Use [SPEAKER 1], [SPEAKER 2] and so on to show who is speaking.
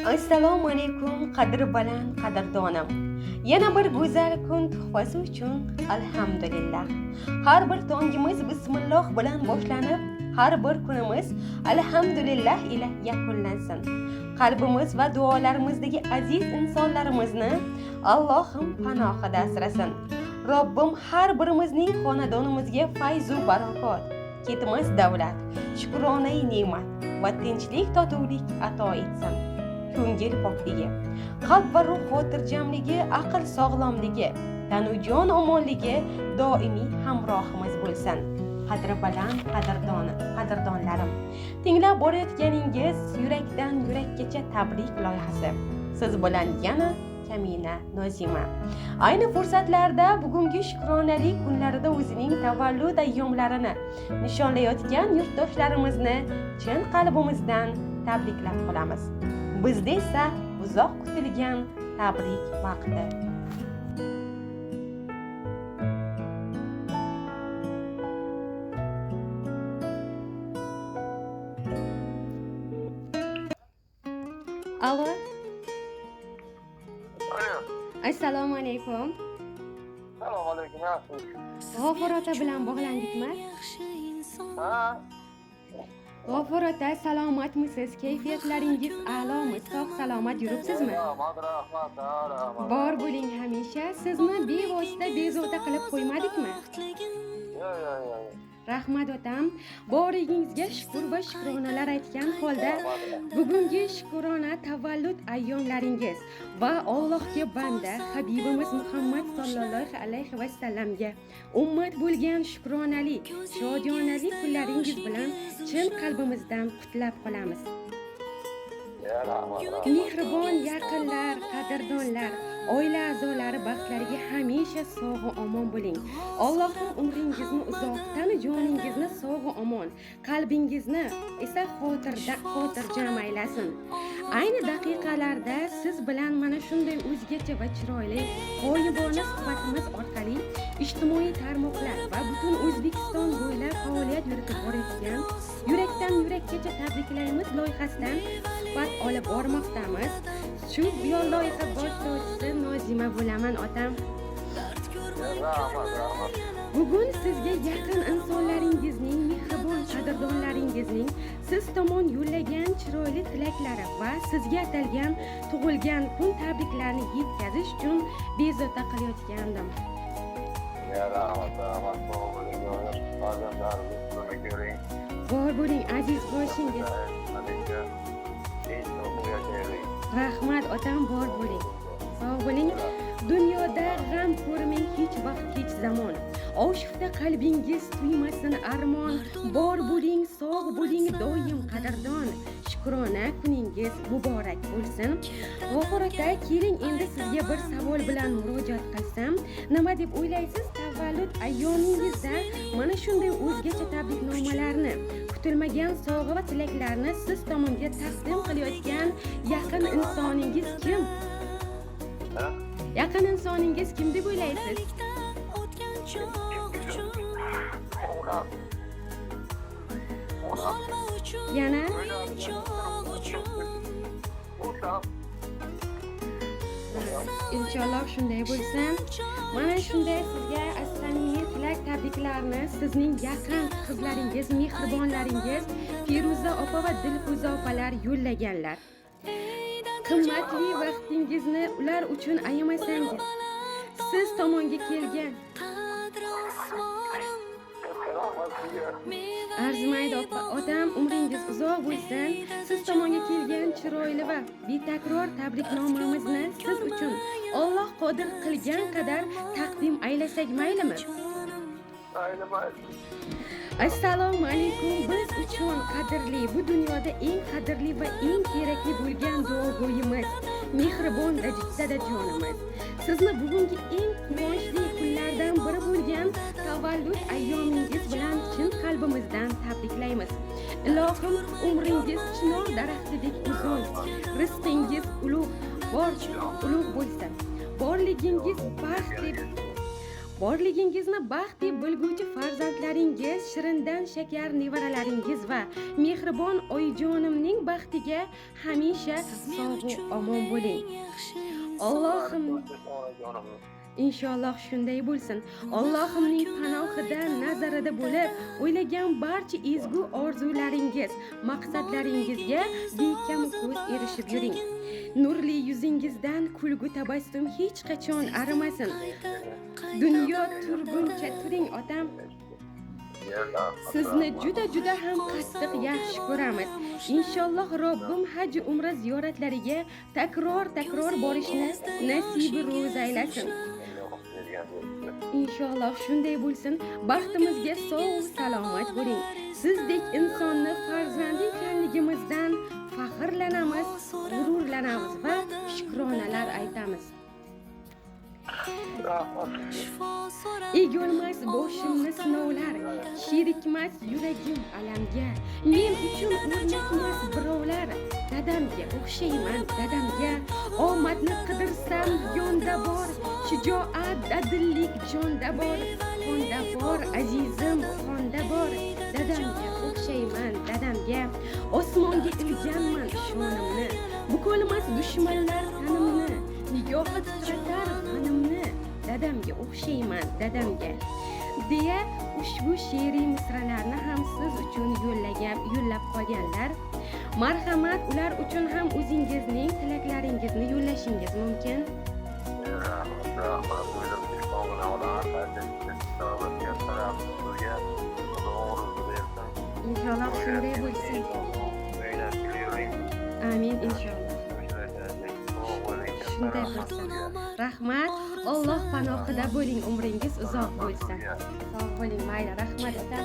[SPEAKER 1] Assalomu alaykum qadri baland qadrdonim. Yana bir go'zal kun tuhfasi uchun alhamdulillah. Har bir tongimiz bismillah bilan boshlanib, har bir kunimiz alhamdulillah ila yakunlansin. Qalbimiz va duolarimizdagi aziz insonlarimizni Allohim panohida asrasin. Robbim har birimizning xonadonimizga fayz va barakot, ketmas davlat, shukronai ne'mat va tinchlik totuvlik ato etsin. Ko'ngil pokligi, qalb va ruh xotirjamligi, aql sog'lomligi, tanu jon omonligi doimiy hamrohimiz bo'lsin. Qadri baland qadrdonlarim, tinglab borayotganingiz yurakdan yurakkacha tabrik loyihasi. Siz bilan yana Kamina Nozima. Ayni fursatlarda bugungi shukronalik kunlarida o'zining tavallud ayyomlarini nishonlayotgan yurtdoshlarimizni chin qalbimizdan tabriklab qolamiz. Bizda esa uzoq kutilgan tabrik vaqti. Alo. Assalomu alaykum.
[SPEAKER 2] Assalomu alaykum.
[SPEAKER 1] G'afur ota bilan bog'landikmi?
[SPEAKER 2] Ha?
[SPEAKER 1] G'afur ota, salomatmisiz? Kayfiyatlaringiz a'lomi? Sog' salomat yuribsizmi?
[SPEAKER 2] Rahmat.
[SPEAKER 1] Bor bo'ling hamisha. Sizni bevosita bezovta qilib qo'ymadikmi?
[SPEAKER 2] Yo'q.
[SPEAKER 1] Rahmat otam. Borligingizga shukr va shukronalar aytgan holda bugungi shukrona tavallud ayyomlaringiz va Allohga banda Habibimiz Muhammad sallallohu alayhi va sallamga ummat bo'lgan shukronali, shodiyonali kunlaringiz bilan chin qalbimizdan qutlab qolamiz. Mehribon yaqinlar, qadrdonlar, oila a'zolari baxtlariga hamisha sog' va omon bo'ling. Allohim umringizni uzoq, tanu joningizni sog' va omon, qalbingizni esa xotirjam aylasin. Ayni daqiqalarda siz bilan mana shunday o'zgacha va chiroyli g'oyibona suhbatimiz orqali ijtimoiy tarmoqlar va butun O'zbekiston bo'ylab faoliyat yuritib borayotgan yurakdan yurakkacha tabriklaymiz loyihasidan suhbat olib bormoqdamiz. Shu loyiha boshlovchisi Nozima bo'laman otam.
[SPEAKER 2] Rahmat.
[SPEAKER 1] Bugun sizga yaqin insonlaringizning, mehribon qadrdonlaringizning siz tomon yo'llagan chiroyli tilaklari va sizga atalgan tug'ilgan kun tabriklarini yetkazish uchun bezovta qilayotgandim.
[SPEAKER 2] Rahmat.
[SPEAKER 1] Bor bo'ling aziz boshingiz. Rahmat otam, bor bo'ling. Sog' bo'ling. Dunyoda g'am ko'rmang hech vaqt, hech zamon. Oshufta qalbingiz tuymasin armon. Bor bo'ling, sog' bo'ling doim qadrdon. Shukrona kuningiz muborak bo'lsin. G'afur aka, keling endi sizga bir savol bilan murojaat qilsam, nima deb o'ylaysiz? Tavallud ayyomingizda mana shunday o'zgacha tabriknomalarni, kutilmagan sovg'a va tilaklarni siz tomonga taqdim qilayotgan yaqin insoningiz kim? Yaqin insoningiz kim deb o'ylaysiz? Yana? Inshaalloh shunday bo'lsa, mana shunday sizga samimiy tilak tabriklarni sizning yaqin qizlaringiz, mehribonlaringiz Feruza opa va Dilfuza opalar yo'llaganlar. Qimmatli vaqtingizni ular uchun ayamasangiz, siz tomonga kelgan arzimaydi opa, odam umringiz uzoq bo'lsin. Siz tomonga kelgan chiroyli va betakror tabriknomamizni siz uchun Alloh qodir qilgan qadar taqdim aylasak maylimi? Assalomu alaykum. Biz uchun qadrli, bu dunyoda eng qadrli va eng kerakli bo'lgan duogo'yimiz, mehribon dadajonimiz. Sizni bugungi eng quvonchli kunlardan biri bo'lgan tavallud ayyomingiz bilan chin qalbimizdan tabriklaymiz. Ilohim umringiz chinor daraxtidek uzun, rizqingiz ulug' bo'lsin. Borligingiz baxt deb borligingizni baxt deb bilguvchi farzandlaringiz, shirindan shakar nevaralaringiz va mehribon oyijonimning baxtiga hamisha sog' omon bo'ling. Allohim inshaalloh shunday bo'lsin. Allohimning panohida, nazarida bo'lib, o'ylagan barcha ezgu orzularingiz, maqsadlaringizga bekam ko'z erishib yuring. Nurli yuzingizdan kulgu tabassum hech qachon arimasin. Dunyo turguncha turing otam. Sizni juda ham qattiq yaxshi ko'ramiz. Inshaalloh Robbim haj umra ziyoratlariga takror borishni nasibi ro'z aylasin. Inshaalloh shunday bo'lsin. Baxtimizga sog' salomat bo'ling. Sizdek insonni farzandi ekanligimizdan faxrlanamiz, g'ururlanamiz va shukronalar aytamiz. Egolmas boshimni sinovlar, sherikmas yuragim alamga. Men uchun o'rnatmas birovlar, dadamga o'xshayman dadamga. Omadni qidirsam yonda bor, shijoat, dadillik jonda bor. Xonda bor, azizim xonda bor, dadamga o'xshayman dadamga. Osmonga ilganman shonimni, bukolmas dushmanlar tanimni. Nigohi titratar g'animni, dadamga o'xshayman dadamga deya ushbu she'riy misralarni ham siz uchun yo'llab qolganlar. Marhamat, ular uchun ham o'zingizning tilaklaringizni yo'llashingiz mumkin. Inshaalloh shunday bo'lsin. Amin inshaalloh. Shunday bo'lsin. Rahmat. Alloh panohida bo'ling, umringiz uzoq bo'lsin. Sog' bo'ling, mayli. Rahmat otam.